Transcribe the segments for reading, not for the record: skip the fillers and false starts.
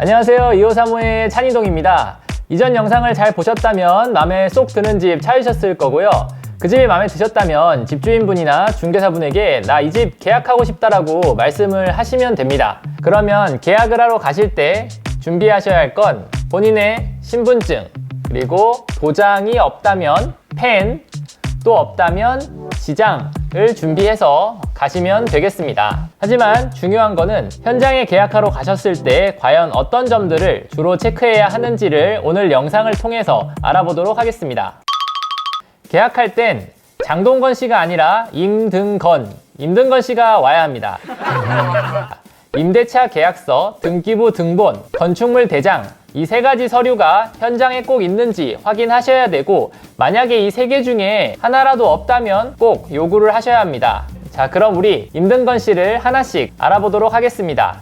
안녕하세요. 2535의 찬이동입니다. 이전 영상을 잘 보셨다면 마음에 쏙 드는 집 찾으셨을 거고요. 그 집이 마음에 드셨다면 집주인분이나 중개사분에게 나 이 집 계약하고 싶다라고 말씀을 하시면 됩니다. 그러면 계약을 하러 가실 때 준비하셔야 할 건 본인의 신분증, 그리고 도장이 없다면 펜, 또 없다면 지장을 준비해서 가시면 되겠습니다. 하지만 중요한 거는 현장에 계약하러 가셨을 때 과연 어떤 점들을 주로 체크해야 하는지를 오늘 영상을 통해서 알아보도록 하겠습니다. 계약할 땐 장동건 씨가 아니라 임등건 씨가 와야 합니다. 임대차 계약서, 등기부 등본, 건축물 대장, 이 세 가지 서류가 현장에 꼭 있는지 확인하셔야 되고, 만약에 이 세 개 중에 하나라도 없다면 꼭 요구를 하셔야 합니다. 자, 그럼 우리 임등건 씨를 하나씩 알아보도록 하겠습니다.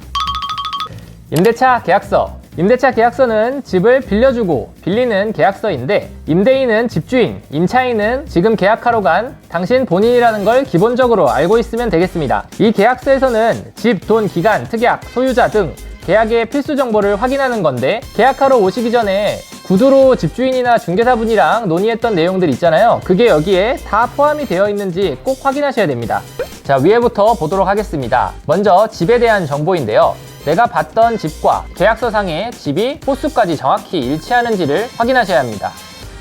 임대차 계약서. 임대차 계약서는 집을 빌려주고 빌리는 계약서인데, 임대인은 집주인, 임차인은 지금 계약하러 간 당신 본인이라는 걸 기본적으로 알고 있으면 되겠습니다. 이 계약서에서는 집, 돈, 기간, 특약, 소유자 등 계약의 필수 정보를 확인하는 건데, 계약하러 오시기 전에 구두로 집주인이나 중개사분이랑 논의했던 내용들 있잖아요. 그게 여기에 다 포함이 되어 있는지 꼭 확인하셔야 됩니다. 자, 위에부터 보도록 하겠습니다. 먼저 집에 대한 정보인데요. 내가 봤던 집과 계약서상의 집이 호수까지 정확히 일치하는지를 확인하셔야 합니다.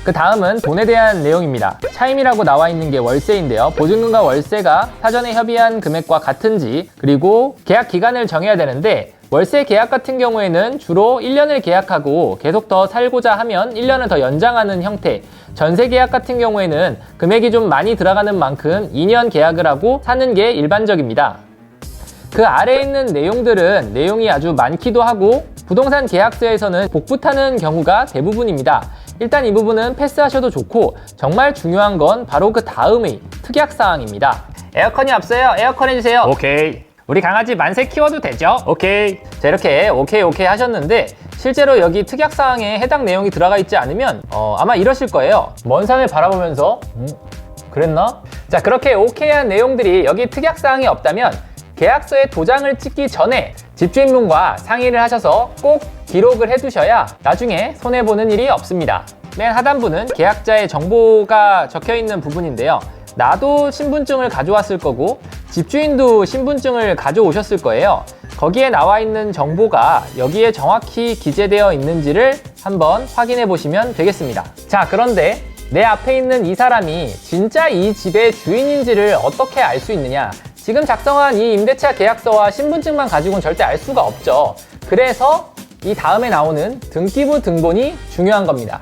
그 다음은 돈에 대한 내용입니다. 차임이라고 나와 있는 게 월세인데요. 보증금과 월세가 사전에 협의한 금액과 같은지, 그리고 계약 기간을 정해야 되는데, 월세 계약 같은 경우에는 주로 1년을 계약하고 계속 더 살고자 하면 1년을 더 연장하는 형태, 전세 계약 같은 경우에는 금액이 좀 많이 들어가는 만큼 2년 계약을 하고 사는 게 일반적입니다. 그 아래에 있는 내용들은 내용이 아주 많기도 하고, 부동산 계약서에서는 복붙하는 경우가 대부분입니다. 일단 이 부분은 패스하셔도 좋고, 정말 중요한 건 바로 그 다음의 특약사항입니다. 에어컨이 없어요. 에어컨 해주세요. 오케이. 우리 강아지 만세 키워도 되죠? 오케이. 자, 이렇게 오케이 하셨는데, 실제로 여기 특약사항에 해당 내용이 들어가 있지 않으면 아마 이러실 거예요. 먼 산을 바라보면서 그랬나? 자, 그렇게 오케이한 내용들이 여기 특약사항이 없다면 계약서에 도장을 찍기 전에 집주인분과 상의를 하셔서 꼭 기록을 해두셔야 나중에 손해보는 일이 없습니다. 맨 하단부는 계약자의 정보가 적혀있는 부분인데요. 나도 신분증을 가져왔을 거고 집주인도 신분증을 가져오셨을 거예요. 거기에 나와 있는 정보가 여기에 정확히 기재되어 있는지를 한번 확인해 보시면 되겠습니다. 자, 그런데 내 앞에 있는 이 사람이 진짜 이 집의 주인인지를 어떻게 알 수 있느냐? 지금 작성한 이 임대차 계약서와 신분증만 가지고는 절대 알 수가 없죠. 그래서 이 다음에 나오는 등기부 등본이 중요한 겁니다.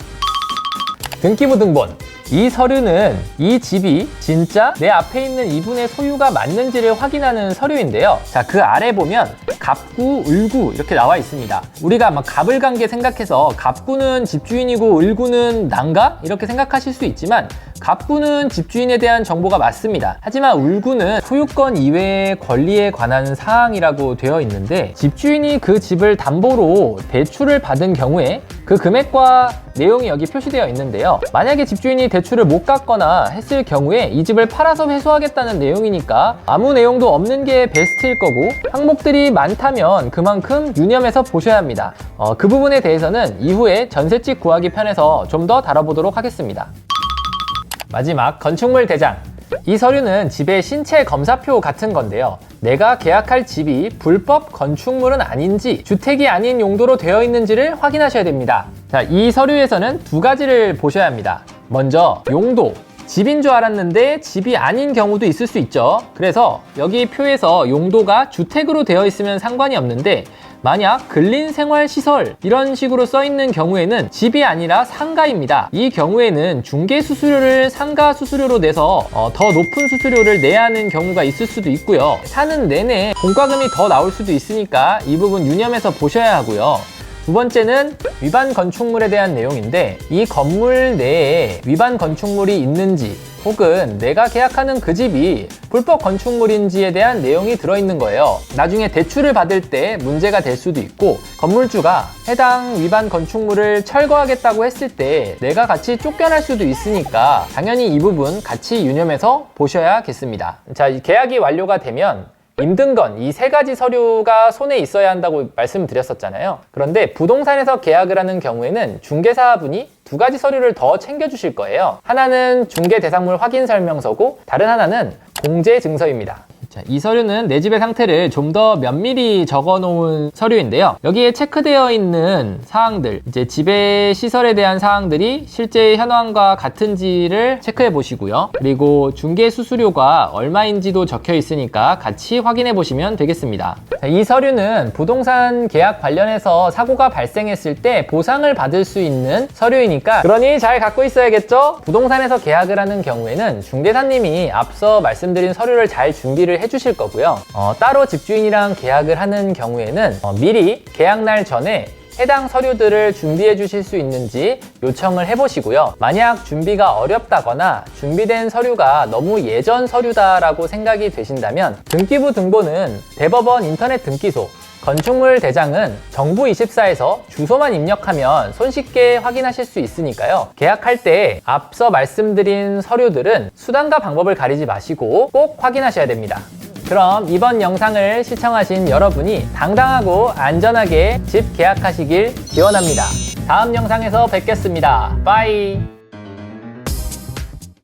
등기부 등본. 이 서류는 이 집이 진짜 내 앞에 있는 이분의 소유가 맞는지를 확인하는 서류인데요. 자, 그 아래 보면 갑구, 을구 이렇게 나와 있습니다. 우리가 막 갑을 간 게 생각해서 갑구는 집주인이고 을구는 난가? 이렇게 생각하실 수 있지만, 갑구는 집주인에 대한 정보가 맞습니다. 하지만 을구는 소유권 이외의 권리에 관한 사항이라고 되어 있는데, 집주인이 그 집을 담보로 대출을 받은 경우에 그 금액과 내용이 여기 표시되어 있는데요. 만약에 집주인이 대출을 못 갚거나 했을 경우에 이 집을 팔아서 회수하겠다는 내용이니까 아무 내용도 없는 게 베스트일 거고, 항목들이 많다면 그만큼 유념해서 보셔야 합니다. 그 부분에 대해서는 이후에 전셋집 구하기 편에서 좀 더 다뤄보도록 하겠습니다. 마지막, 건축물 대장. 이 서류는 집의 신체 검사표 같은 건데요. 내가 계약할 집이 불법 건축물은 아닌지, 주택이 아닌 용도로 되어 있는지를 확인하셔야 됩니다. 자, 이 서류에서는 두 가지를 보셔야 합니다. 먼저 용도. 집인 줄 알았는데 집이 아닌 경우도 있을 수 있죠. 그래서 여기 표에서 용도가 주택으로 되어 있으면 상관이 없는데, 만약 근린생활시설 이런 식으로 써 있는 경우에는 집이 아니라 상가입니다. 이 경우에는 중개수수료를 상가수수료로 내서 더 높은 수수료를 내야 하는 경우가 있을 수도 있고요. 사는 내내 공과금이 더 나올 수도 있으니까 이 부분 유념해서 보셔야 하고요. 두 번째는 위반 건축물에 대한 내용인데, 이 건물 내에 위반 건축물이 있는지, 혹은 내가 계약하는 그 집이 불법 건축물인지에 대한 내용이 들어있는 거예요. 나중에 대출을 받을 때 문제가 될 수도 있고, 건물주가 해당 위반 건축물을 철거하겠다고 했을 때 내가 같이 쫓겨날 수도 있으니까 당연히 이 부분 같이 유념해서 보셔야겠습니다. 자, 계약이 완료가 되면 임등건 이 세 가지 서류가 손에 있어야 한다고 말씀드렸었잖아요. 그런데 부동산에서 계약을 하는 경우에는 중개사분이 두 가지 서류를 더 챙겨주실 거예요. 하나는 중개대상물 확인 설명서고 다른 하나는 공제 증서입니다. 자, 이 서류는 내 집의 상태를 좀 더 면밀히 적어 놓은 서류인데요. 여기에 체크되어 있는 사항들, 이제 지배 시설에 대한 사항들이 실제 현황과 같은지를 체크해 보시고요. 그리고 중개 수수료가 얼마인지도 적혀 있으니까 같이 확인해 보시면 되겠습니다. 자, 이 서류는 부동산 계약 관련해서 사고가 발생했을 때 보상을 받을 수 있는 서류이니까 그러니 잘 갖고 있어야겠죠? 부동산에서 계약을 하는 경우에는 중개사님이 앞서 말씀드린 서류를 잘 준비를 해주실 거고요. 따로 집주인이랑 계약을 하는 경우에는 미리 계약날 전에 해당 서류들을 준비해 주실 수 있는지 요청을 해보시고요. 만약 준비가 어렵다거나 준비된 서류가 너무 예전 서류다라고 생각이 되신다면 등기부 등본은 대법원 인터넷 등기소, 건축물 대장은 정부24에서 주소만 입력하면 손쉽게 확인하실 수 있으니까요. 계약할 때 앞서 말씀드린 서류들은 수단과 방법을 가리지 마시고 꼭 확인하셔야 됩니다. 그럼 이번 영상을 시청하신 여러분이 당당하고 안전하게 집 계약하시길 기원합니다. 다음 영상에서 뵙겠습니다. 빠이.